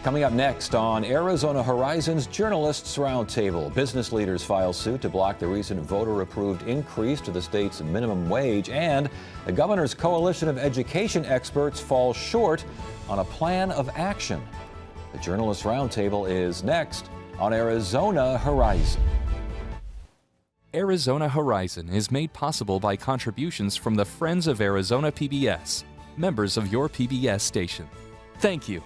Coming up next on Arizona Horizon's Journalists Roundtable, business leaders file suit to block the recent voter-approved increase to the state's minimum wage, and the governor's coalition of education experts falls short on a plan of action. The Journalists Roundtable is next on Arizona Horizon. Arizona Horizon is made possible by contributions from the Friends of Arizona PBS, members of your PBS station. Thank you.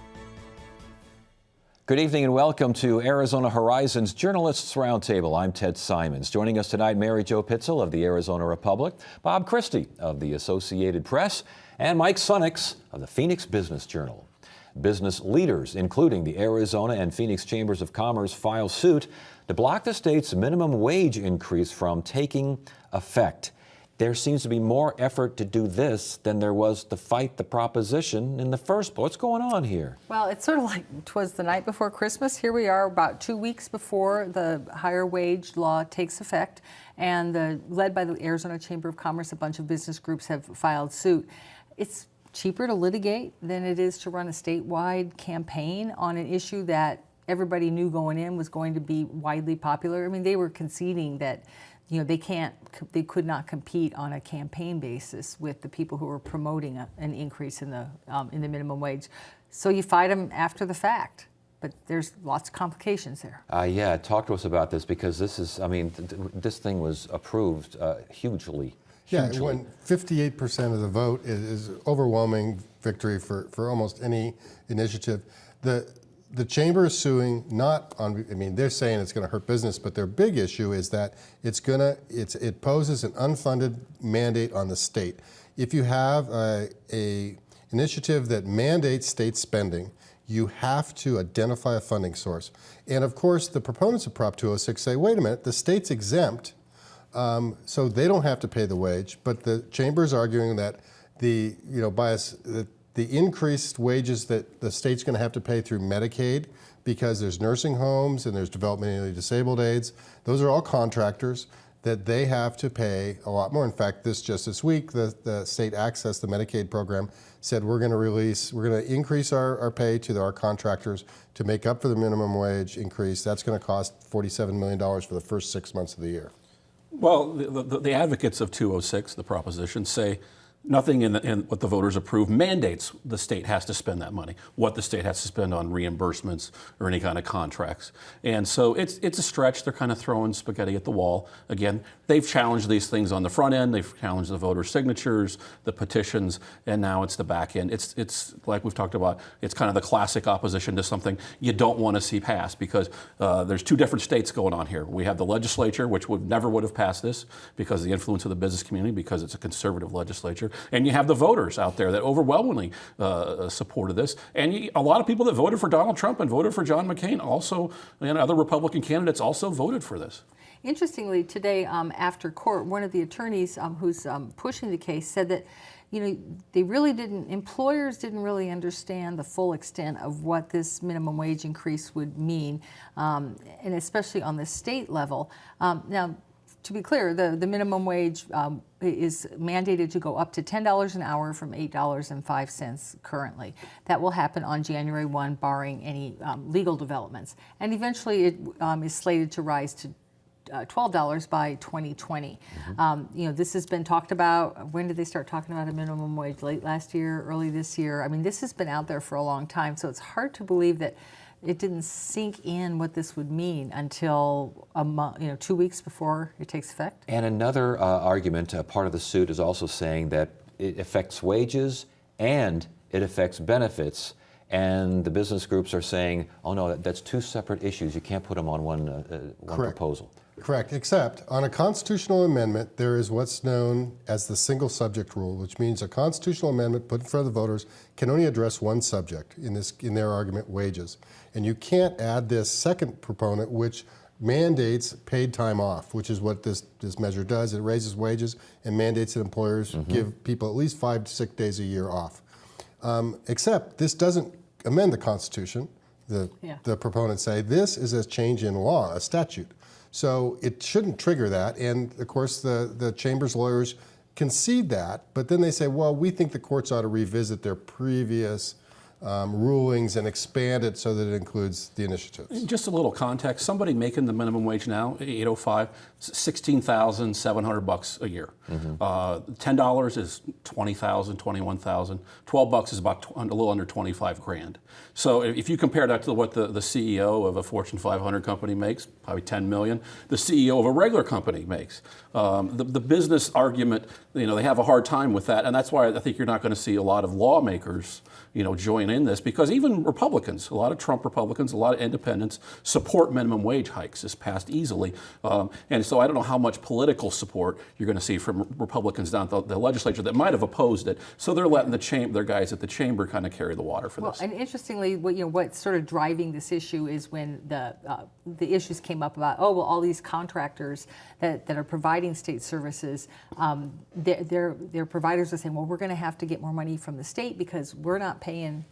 Good evening and welcome to Arizona Horizon's Journalists Roundtable. I'm Ted Simons. Joining us tonight, Mary Jo Pitzel of the Arizona Republic, Bob Christie of the Associated Press, and Mike Sunnix of the Phoenix Business Journal. Business leaders, including the Arizona and Phoenix Chambers of Commerce, file suit to block the state's minimum wage increase from taking effect. There seems to be more effort to do this than there was to fight the proposition in the first place. What's going on here? Well, it's sort of like 'twas the night before Christmas. Here we are about 2 weeks before the higher wage law takes effect, and led by the Arizona Chamber of Commerce, a bunch of business groups have filed suit. It's cheaper to litigate than it is to run a statewide campaign on an issue that everybody knew going in was going to be widely popular. I mean, they were conceding that they could not compete on a campaign basis with the people who were promoting an increase in the minimum wage. So you fight them after the fact, but there's lots of complications there. Yeah, talk to us about this, because this is, this thing was approved hugely. Yeah, when 58% of the vote is overwhelming victory for almost any initiative. The chamber is suing not on, they're saying it's going to hurt business, but their big issue is that it poses an unfunded mandate on the state. If you have a initiative that mandates state spending, you have to identify a funding source. And of course, the proponents of Prop 206 say, wait a minute, the state's exempt, so they don't have to pay the wage, but the chamber is arguing that the increased wages that the state's going to have to pay through Medicaid, because there's nursing homes and there's developmentally disabled aides, those are all contractors, that they have to pay a lot more. In fact, just this week, the state access, the Medicaid program, said we're going to increase our pay to our contractors to make up for the minimum wage increase. That's going to cost $47 million for the first 6 months of the year. Well, the advocates of 206, the proposition, say nothing in what the voters approve mandates the state has to spend that money, what the state has to spend on reimbursements or any kind of contracts. And so it's a stretch. They're kind of throwing spaghetti at the wall. Again, they've challenged these things on the front end. They've challenged the voter signatures, the petitions, and now it's the back end. It's like we've talked about, it's kind of the classic opposition to something you don't want to see pass, because there's two different states going on here. We have the legislature, which never would have passed this because of the influence of the business community, because it's a conservative legislature. And you have the voters out there that overwhelmingly supported this. And a lot of people that voted for Donald Trump and voted for John McCain also, and other Republican candidates also voted for this. Interestingly, today after court, one of the attorneys who's pushing the case said that employers didn't really understand the full extent of what this minimum wage increase would mean, and especially on the state level. Now, to be clear, the minimum wage is mandated to go up to $10 an hour from $8.05 currently. That will happen on January 1, barring any legal developments. And eventually it is slated to rise to $12 by 2020. This has been talked about. When did they start talking about a minimum wage? Late last year, early this year? This has been out there for a long time, so it's hard to believe that it didn't sink in what this would mean until 2 weeks before it takes effect. And another argument, part of the suit, is also saying that it affects wages and it affects benefits. And the business groups are saying, oh no, that's two separate issues. You can't put them on one proposal. Correct, except on a constitutional amendment, there is what's known as the single subject rule, which means a constitutional amendment put in front of the voters can only address one subject, in their argument, wages. And you can't add this second proponent, which mandates paid time off, which is what this measure does. It raises wages and mandates that employers give people at least 5 to 6 days a year off. Except this doesn't amend the Constitution. The proponents say this is a change in law, a statute. So it shouldn't trigger that. And of course, the chamber's lawyers concede that, but then they say, well, we think the courts ought to revisit their previous rulings and expand it so that it includes the initiatives. Just a little context. Somebody making the minimum wage now, 805, $16,700 a year. $10 is $20,000, $21,000. $12 is about a little under 25 grand. So if you compare that to what the CEO of a Fortune 500 company makes, probably 10 million, the CEO of a regular company makes. The business argument, they have a hard time with that, and that's why I think you're not going to see a lot of lawmakers, join in this, because even Republicans, a lot of Trump Republicans, a lot of independents support minimum wage hikes. This passed easily, and so I don't know how much political support you're going to see from Republicans down at the legislature that might have opposed it. So they're letting their guys at the chamber kind of carry the water for this. And interestingly, what's sort of driving this issue is when the issues came up about, all these contractors that are providing state services, their providers are saying, well, we're going to have to get more money from the state because we're not paying,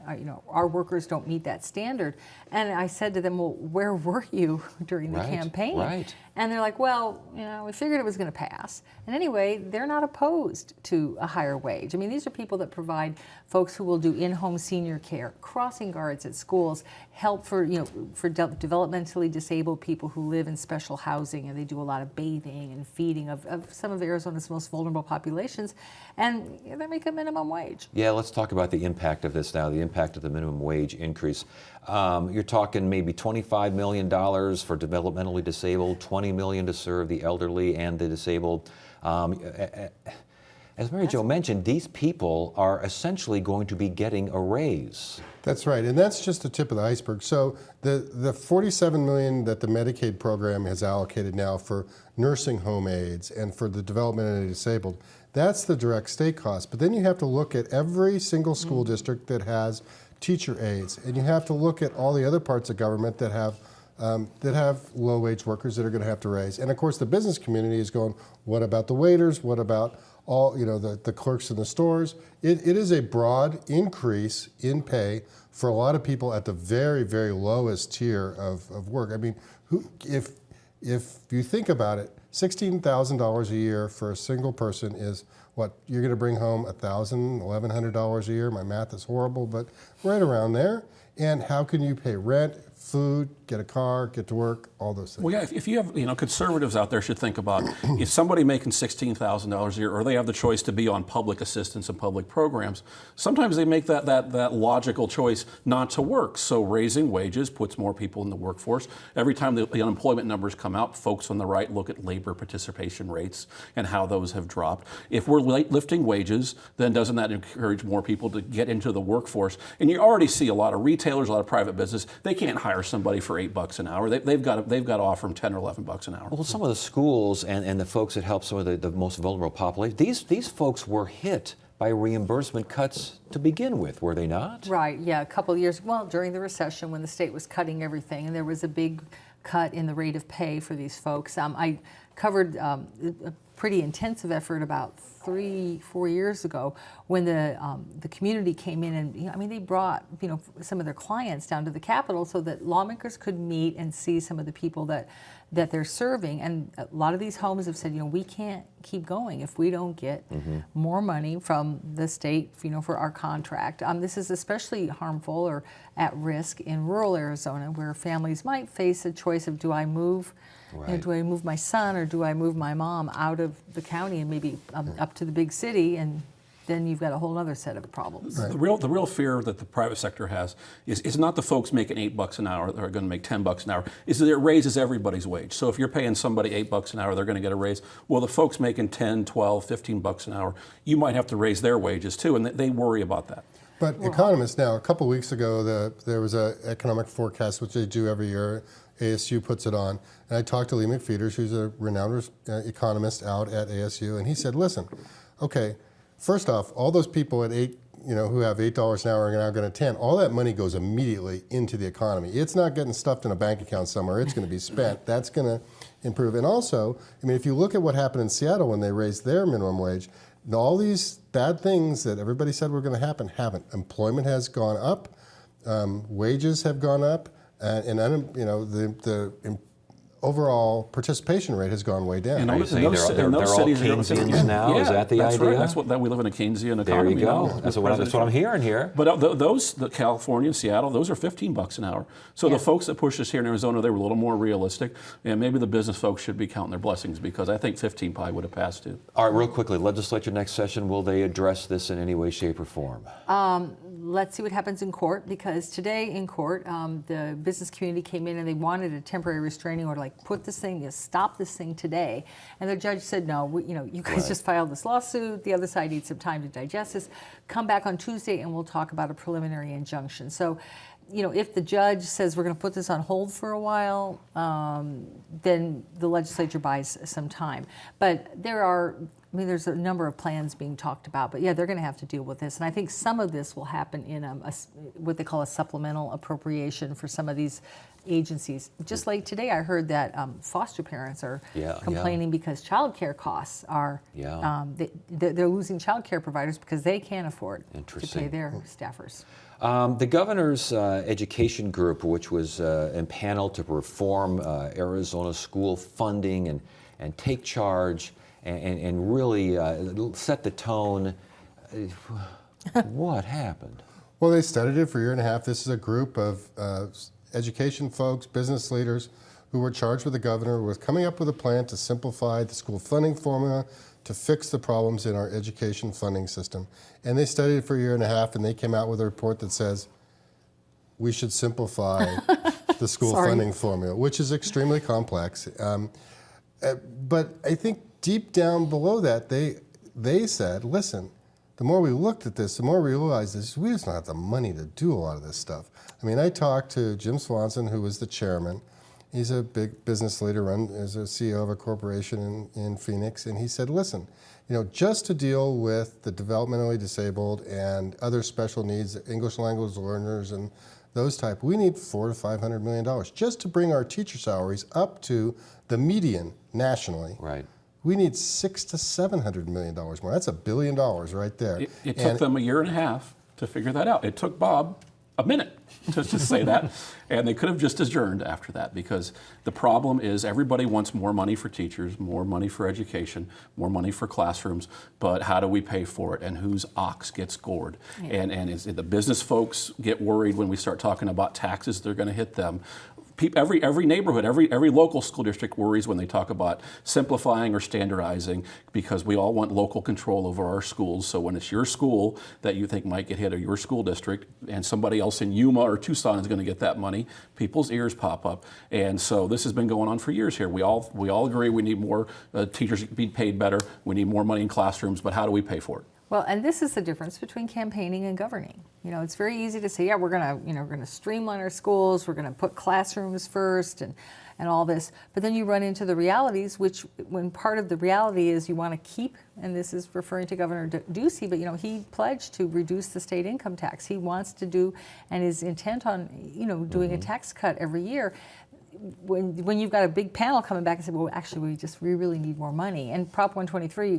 our workers don't meet that standard. And I said to them, well, where were you during the campaign? Right. And they're like, well, we figured it was going to pass. And anyway, they're not opposed to a higher wage. I mean, these are people that provide folks who will do in-home senior care, crossing guards at schools, help for developmentally disabled people who live in special housing, and they do a lot of bathing and feeding of some of Arizona's most vulnerable populations, and they make a minimum wage. Yeah, let's talk about the impact of this now, the impact of the minimum wage increase. You're talking maybe $25 million for developmentally disabled, $20 million to serve the elderly and the disabled. As Mary Jo mentioned, these people are essentially going to be getting a raise. That's right, and that's just the tip of the iceberg. So the $47 million that the Medicaid program has allocated now for nursing home aides and for the developmentally disabled, that's the direct state cost. But then you have to look at every single school district that has teacher aides, and you have to look at all the other parts of government that have low-wage workers that are going to have to raise. And of course, the business community is going, what about the waiters? What about all the clerks in the stores? It is a broad increase in pay for a lot of people at the very, very lowest tier of work. I mean, if you think about it, $16,000 a year for a single person is what you're going to bring home $1,000, $1,100 a year. My math is horrible, but right around there. And how can you pay rent, food, get a car, get to work, all those things? Well, yeah, if you have, conservatives out there should think about if somebody making $16,000 a year, or they have the choice to be on public assistance and public programs, sometimes they make that logical choice not to work. So raising wages puts more people in the workforce. Every time the unemployment numbers come out, folks on the right look at labor participation rates and how those have dropped. If we're lifting wages, then doesn't that encourage more people to get into the workforce? And you already see a lot of retailers, a lot of private business, they can't hire somebody for $8 an hour. They've got to offer them $10 or $11 an hour. Well, some of the schools and the folks that help some of the most vulnerable population, these folks were hit by reimbursement cuts to begin with, were they not? Right, yeah, a couple of years, during the recession when the state was cutting everything, and there was a big cut in the rate of pay for these folks. I covered a pretty intensive effort about 3-4 years ago when the community came in and they brought some of their clients down to the Capitol so that lawmakers could meet and see some of the people that they're serving. And a lot of these homes have said, we can't keep going if we don't get more money from the state, for our contract. This is especially harmful or at risk in rural Arizona, where families might face a choice of, do I move? Right. Do I move my son or do I move my mom out of the county and maybe up to the big city? And then you've got a whole other set of problems. Right. The real fear that the private sector has is not the folks making $8 an hour that are going to make $10 an hour, is that it raises everybody's wage. So if you're paying somebody $8 an hour, they're going to get a raise. Well, the folks making $10, $12, $15 an hour, you might have to raise their wages too, and they worry about that. But economists now, a couple weeks ago, there was an economic forecast, which they do every year. ASU puts it on. And I talked to Lee McFeeters, who's a renowned economist out at ASU, and he said, listen, okay, first off, all those people at who have $8 an hour are now going to $10, all that money goes immediately into the economy. It's not getting stuffed in a bank account somewhere. It's going to be spent. That's going to improve. And also, if you look at what happened in Seattle when they raised their minimum wage, all these bad things that everybody said were going to happen haven't. Employment has gone up, wages have gone up, and overall participation rate has gone way down. And Are you those- saying and those- they're and those all cities are- Keynesians now? Is that the that's idea? Right. That's what that we live in a Keynesian There economy. you go. now. That's what I'm hearing here. But the California and Seattle, those are $15 an hour. So Yeah. the folks that pushed us here in Arizona, they were a little more realistic, and maybe the business folks should be counting their blessings, because I think 15 probably would have passed too. All right, real quickly, legislature next session, will they address this in any way, shape, or form? Let's see what happens in court, because today in court, the business community came in and they wanted a temporary restraining order, like put this thing, stop this thing today. And the judge said, no, you guys just filed this lawsuit. The other side needs some time to digest this. Come back on Tuesday and we'll talk about a preliminary injunction. So, if the judge says we're going to put this on hold for a while, then the legislature buys some time. But there's a number of plans being talked about, but yeah, they're going to have to deal with this. And I think some of this will happen in what they call a supplemental appropriation for some of these agencies. Just like today, I heard that foster parents are complaining because childcare costs are, they're losing childcare providers because they can't afford to pay their staffers. The governor's education group, which was impaneled to reform Arizona school funding and take charge and really set the tone, what happened? Well, they studied it for a year and a half. This is a group of education folks, business leaders, who were charged with the governor with coming up with a plan to simplify the school funding formula, to fix the problems in our education funding system. And they studied it for a year and a half, and they came out with a report that says we should simplify the school funding formula, which is extremely complex. But I think deep down below that, they said, listen, the more we looked at this, the more we realized this, we just don't have the money to do a lot of this stuff. I mean, I talked to Jim Swanson, who was the chairman. He's a big business leader, is a CEO of a corporation in Phoenix, and he said, listen, just to deal with the developmentally disabled and other special needs, English language learners and those type, we need $400 to $500 million just to bring our teacher salaries up to the median nationally. Right. We need $600 to $700 million more. That's $1 billion right there. It took them a year and a half to figure that out. It took Bob a minute to just say that, and they could have just adjourned after that, because the problem is everybody wants more money for teachers, more money for education, more money for classrooms, but how do we pay for it, and whose ox gets gored? Yeah. And the business folks get worried when we start talking about taxes, they're going to hit them. Every neighborhood, every local school district worries when they talk about simplifying or standardizing, because we all want local control over our schools. So when it's your school that you think might get hit, or your school district, and somebody else in Yuma or Tucson is going to get that money, people's ears pop up. And so this has been going on for years here. We all agree we need more teachers be paid better. We need more money in classrooms, but how do we pay for it? Well, and this is the difference between campaigning and governing. It's very easy to say, yeah, we're gonna streamline our schools, we're gonna put classrooms first and all this. But then you run into the realities, which when part of the reality is you want to keep, and this is referring to Governor Ducey, but he pledged to reduce the state income tax. He wants to do and is intent on doing a tax cut every year. When you've got a big panel coming back and say, well, actually, we really need more money, and Prop 123,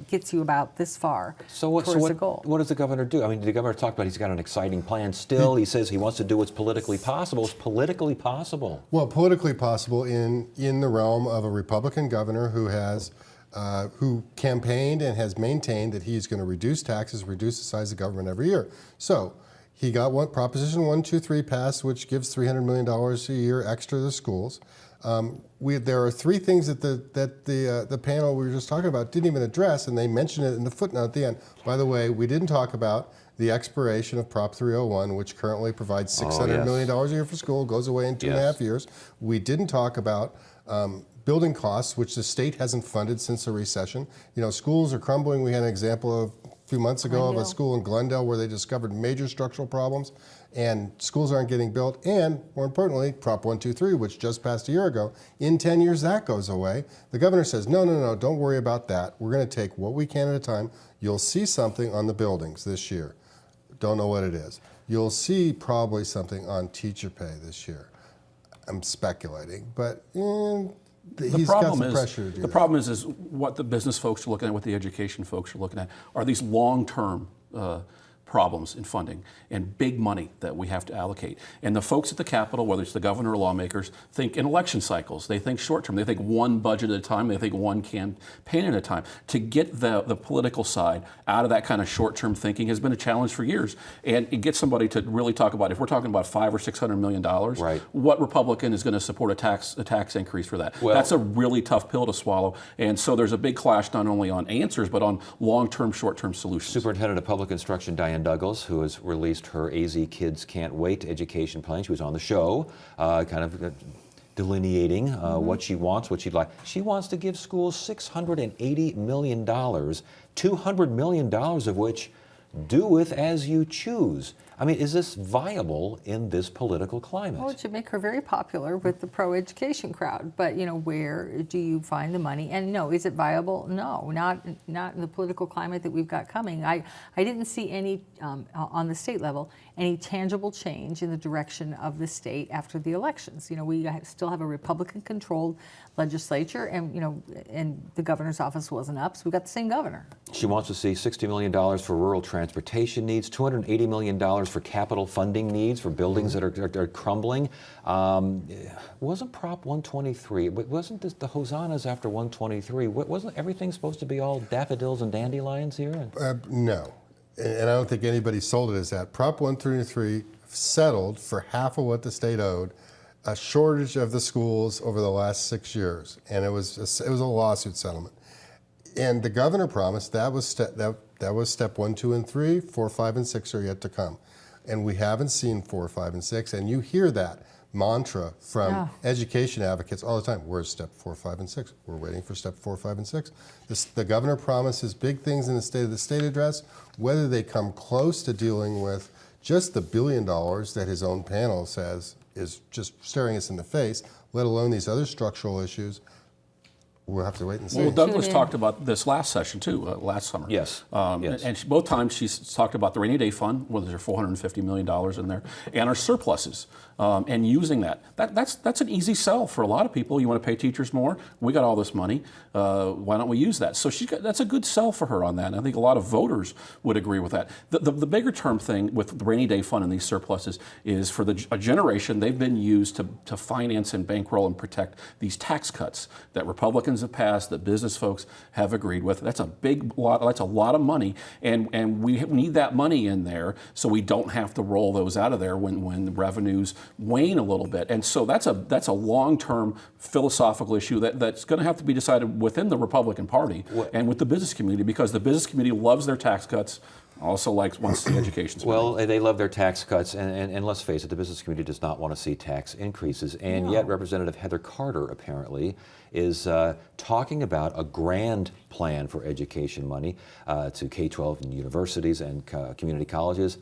gets you about this far towards the goal. What does the governor do? I mean, the governor talked about he's got an exciting plan still. He says he wants to do what's politically possible. It's politically possible. Well, politically possible in the realm of a Republican governor who campaigned and has maintained that he's going to reduce taxes, reduce the size of government every year. So he got Proposition 123 passed, which gives $300 million a year extra to the schools. There are three things that the panel we were just talking about didn't even address, and they mentioned it in the footnote at the end. By the way, we didn't talk about the expiration of Prop 301, which currently provides $600 million a year for school, goes away in 2.5 years. We didn't talk about building costs, which the state hasn't funded since the recession. Schools are crumbling. We had an example of few months ago of a school in Glendale where they discovered major structural problems, and schools aren't getting built. And more importantly, Prop 123, which just passed a year ago, in 10 years that goes away. The governor says, no, don't worry about that. We're going to take what we can at a time. You'll see something on the buildings this year. Don't know what it is. You'll see probably something on teacher pay this year. I'm speculating, but he's got some pressure to do that. The problem is what the business folks are looking at, what the education folks are looking at, are these long-term problems in funding and big money that we have to allocate. And the folks at the Capitol, whether it's the governor or lawmakers, think in election cycles. They think short term. They think one budget at a time. They think one campaign at a time. To get the political side out of that kind of short term thinking has been a challenge for years. And it gets somebody to really talk about, if we're talking about $500 or $600 million, right, what Republican is going to support a tax increase for that? Well, that's a really tough pill to swallow. And so there's a big clash not only on answers, but on long-term, short-term solutions. Superintendent of Public Instruction Diane Douglas, who has released her AZ Kids Can't Wait education plan. She was on the show, kind of delineating what she wants, what she'd like. She wants to give schools $680 million, $200 million of which do with as you choose. I mean, is this viable in this political climate? Well, it should make her very popular with the pro-education crowd. But, you know, where do you find the money? And no, is it viable? No, not in the political climate that we've got coming. I didn't see any, on the state level, any tangible change in the direction of the state after the elections. You know, we still have a Republican-controlled legislature, and, you know, and the governor's office wasn't up, so we got the same governor. She wants to see $60 million for rural transportation needs, $280 million for capital funding needs for buildings that are crumbling. Wasn't Prop 123, wasn't this the hosannas after 123? Wasn't everything supposed to be all daffodils and dandelions here? No, and I don't think anybody sold it as that. Prop 123 settled for half of what the state owed, a shortage of the schools over the last 6 years, and it was a lawsuit settlement. And the governor promised that was step 1, 2, and 3. 4, 5, and 6 are yet to come, and we haven't seen 4, 5, and 6. And you hear that mantra from education advocates all the time. Where's step 4, 5, and 6? We're waiting for step 4, 5, and 6. The governor promises big things in the State of the State address. Whether they come close to dealing with just the $1 billion that his own panel says is just staring us in the face, let alone these other structural issues, we'll have to wait and see. Well, Douglas talked about this last session too, last summer. Yes. Yes. And both times she's talked about the rainy day fund, where there's $450 million in there, and our surpluses, and using that. That's an easy sell for a lot of people. You want to pay teachers more? We got all this money. Why don't we use that? So that's a good sell for her on that. And I think a lot of voters would agree with that. The bigger term thing with the rainy day fund and these surpluses is for a generation they've been used to finance and bankroll and protect these tax cuts that Republicans have passed, that business folks have agreed with. That's a lot of money, and we need that money in there so we don't have to roll those out of there when revenues wane a little bit. And so that's a long-term philosophical issue that's going to have to be decided within the Republican Party and with the business community, because the business community loves their tax cuts. Also wants the education spending. Well, they love their tax cuts, and let's face it, the business community does not want to see tax increases. And yet Representative Heather Carter apparently is talking about a grand plan for education money to K-12 and universities and community colleges.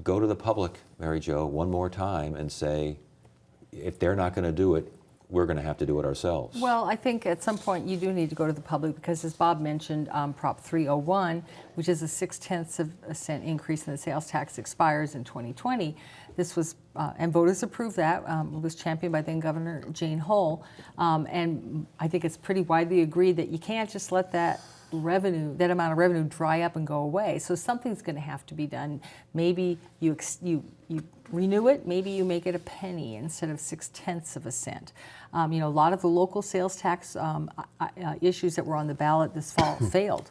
Go to the public, Mary Jo, one more time and say, if they're not going to do it, we're going to have to do it ourselves. Well, I think at some point you do need to go to the public, because as Bob mentioned, Prop 301, which is a 0.6% increase in the sales tax, expires in 2020. This was, and voters approved that. It was championed by then Governor Jane Hull. And I think it's pretty widely agreed that you can't just let that amount of revenue dry up and go away. So something's going to have to be done. Maybe you renew it. Maybe you make it a penny instead of 0.6 cents. You know, a lot of the local sales tax issues that were on the ballot this fall failed,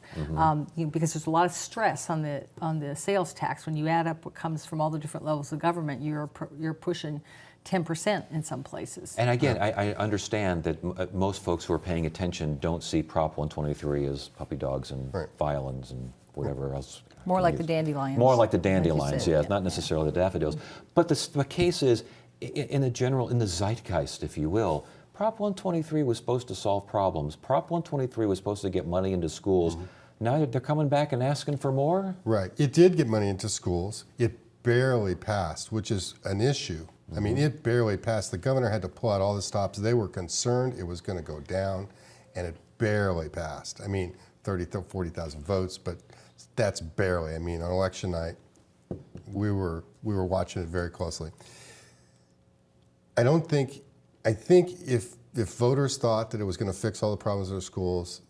because there's a lot of stress on the sales tax. When you add up what comes from all the different levels of government, you're pushing 10% in some places. And again, I understand that most folks who are paying attention don't see Prop 123 as puppy dogs and violins and whatever else. More like the dandelions. More like the dandelions, said, yes, not necessarily the daffodils. But the case is, in the zeitgeist, if you will, Prop 123 was supposed to solve problems. Prop 123 was supposed to get money into schools. Now they're coming back and asking for more? Right. It did get money into schools. It barely passed, which is an issue. I mean, it barely passed. The governor had to pull out all the stops. They were concerned it was going to go down, and it barely passed. I mean, 30,000, 40,000 votes, but that's barely. I mean, on election night, we were watching it very closely. I think if voters thought that it was going to fix all the problems in their schools,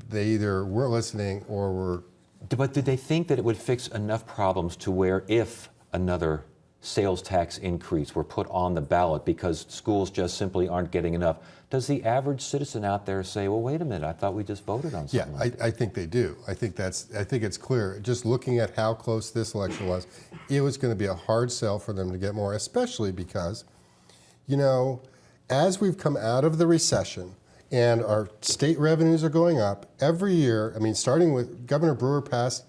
they either weren't listening or were But did they think that it would fix enough problems to where if another sales tax increase were put on the ballot because schools just simply aren't getting enough, does the average citizen out there say, well, wait a minute, I thought we just voted on Yeah, something like that? I think they do. I think it's clear. Just looking at how close this election was, it was going to be a hard sell for them to get more, especially because, you know, as we've come out of the recession and our state revenues are going up every year, I mean, starting with Governor Brewer passed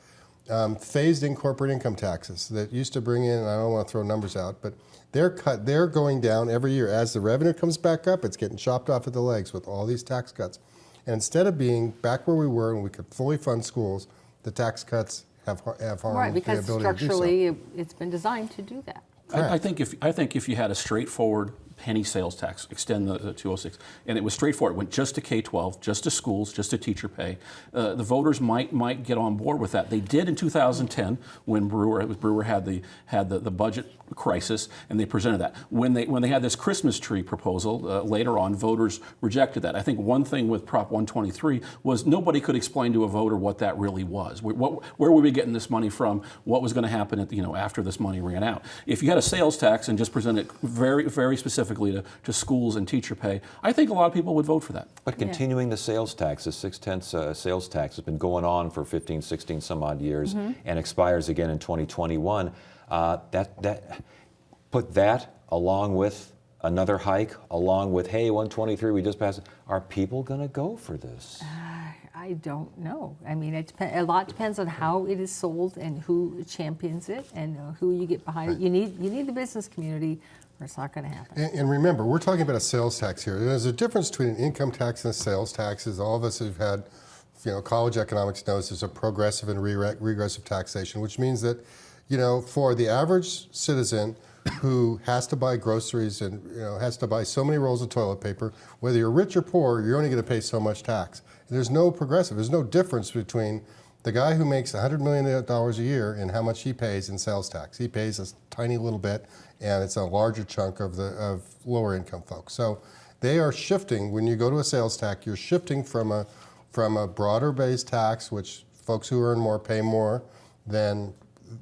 phased in corporate income taxes that used to bring in, and I don't want to throw numbers out, but they're going down every year. As the revenue comes back up, it's getting chopped off at the legs with all these tax cuts. And instead of being back where we were and we could fully fund schools, the tax cuts have harmed Right, the because ability to do so. structurally, it's been designed to do that. I think if you had a straightforward penny sales tax, extend the 206, and it was straightforward, it went just to K-12, just to schools, just to teacher pay, the voters might get on board with that. They did in 2010 when Brewer had the budget crisis, and they presented that. When they had this Christmas tree proposal later on, voters rejected that. I think one thing with Prop 123 was nobody could explain to a voter what that really was. Where were we getting this money from? What was going to happen after this money ran out? If you had a sales tax and just presented it very, very specifically to schools and teacher pay, I think a lot of people would vote for that. But continuing the sales tax, the 6/10 sales tax has been going on for 15, 16 some odd years and expires again in 2021. Put that along with another hike, along with, hey, 123, we just passed it. Are people going to go for this? I don't know. I mean, a lot depends on how it is sold and who champions it and who you get behind it. You need the business community, or it's not going to happen. And remember, we're talking about a sales tax here. There's a difference between an income tax and a sales tax. As all of us who've had, college economics knows, there's a progressive and regressive taxation, which means that, for the average citizen who has to buy groceries and has to buy so many rolls of toilet paper, whether you're rich or poor, you're only going to pay so much tax. There's no progressive. There's no difference between the guy who makes $100 million a year and how much he pays in sales tax. He pays a tiny little bit, and it's a larger chunk of lower income folks. So they are shifting. When you go to a sales tax, you're shifting from a broader based tax, which folks who earn more pay more, than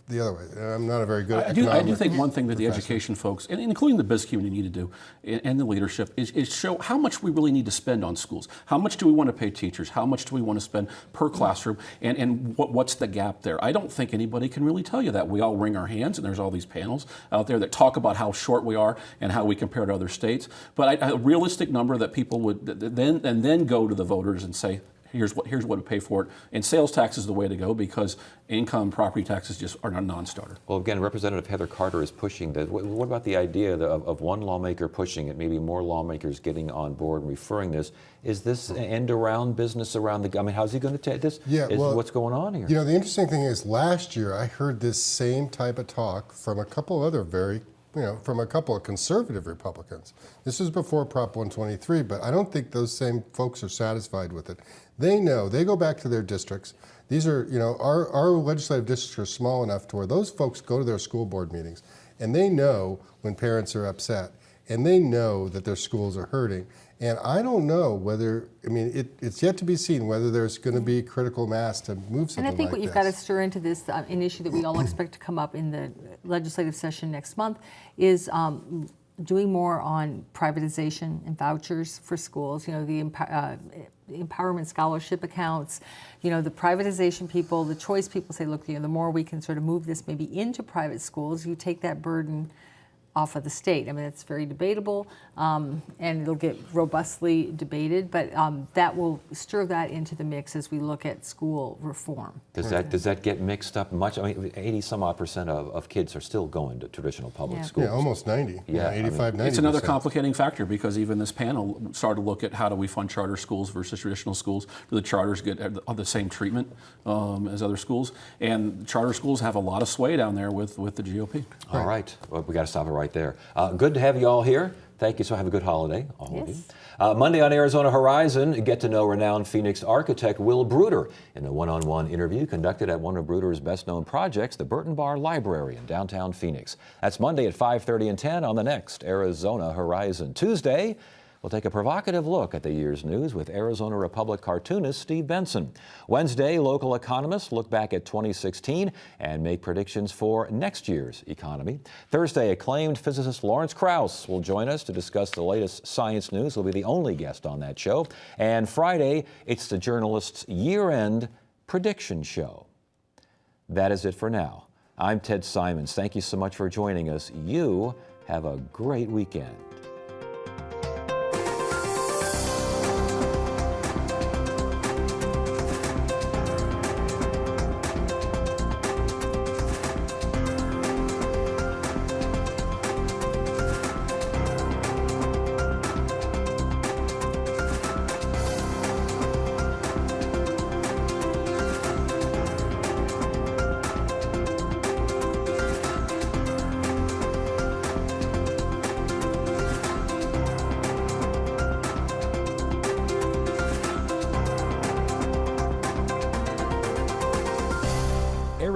the other way. I'm not a very good I do think one thing that the education folks, and including the business community, need to do, and the leadership, is show how much we really need to spend on schools. How much do we want to pay teachers? How much do we want to spend per classroom? And what's the gap there? I don't think anybody can really tell you that. We all wring our hands, and there's all these panels out there that talk about how short we are and how we compare to other states. But a realistic number that people would then go to the voters and say, here's what to pay for it. And sales tax is the way to go because income property taxes just are a non-starter. Well, again, Representative Heather Carter is pushing that. What about the idea of one lawmaker pushing it, maybe more lawmakers getting on board and referring this? Is this end around business around the, how's he going to take this? Yeah, what's going on here? The interesting thing is last year I heard this same type of talk from a couple other from a couple of conservative Republicans. This was before Prop 123, but I don't think those same folks are satisfied with it. They know, they go back to their districts. These are, our legislative districts are small enough to where those folks go to their school board meetings and they know when parents are upset and they know that their schools are hurting. And I don't know whether, it's yet to be seen whether there's going to be critical mass to move something like this. And I think what you've got to stir into this, an issue that we all expect to come up in the legislative session next month, is doing more on privatization and vouchers for schools, the empowerment scholarship accounts, the privatization people, the choice people say, look, the more we can sort of move this maybe into private schools, you take that burden off of the state. It's very debatable, and it'll get robustly debated, but that will stir that into the mix as we look at school reform. Does that get mixed up much? 80 some odd % of kids are still going to traditional public schools. Yeah, almost 90. Yeah, 85, 90%. It's another complicating factor because even this panel started to look at how do we fund charter schools versus traditional schools. Do the charters get the same treatment as other schools? And charter schools have a lot of sway down there with the GOP. All right. Well, we got to stop it right there. Good to have you all here. Thank you. So have a good holiday, all of you. Monday on Arizona Horizon, get to know renowned Phoenix architect Will Bruder in a one-on-one interview conducted at one of Bruder's best-known projects, the Burton Bar Library in downtown Phoenix. That's Monday at 5:30 and 10 on the next Arizona Horizon. Tuesday, we'll take a provocative look at the year's news with Arizona Republic cartoonist Steve Benson. Wednesday, local economists look back at 2016 and make predictions for next year's economy. Thursday, acclaimed physicist Lawrence Krauss will join us to discuss the latest science news. He'll be the only guest on that show. And Friday, it's the Journalist's year-end prediction show. That is it for now. I'm Ted Simons. Thank you so much for joining us. You have a great weekend.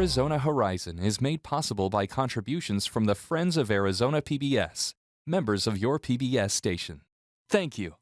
Arizona Horizon is made possible by contributions from the Friends of Arizona PBS, members of your PBS station. Thank you.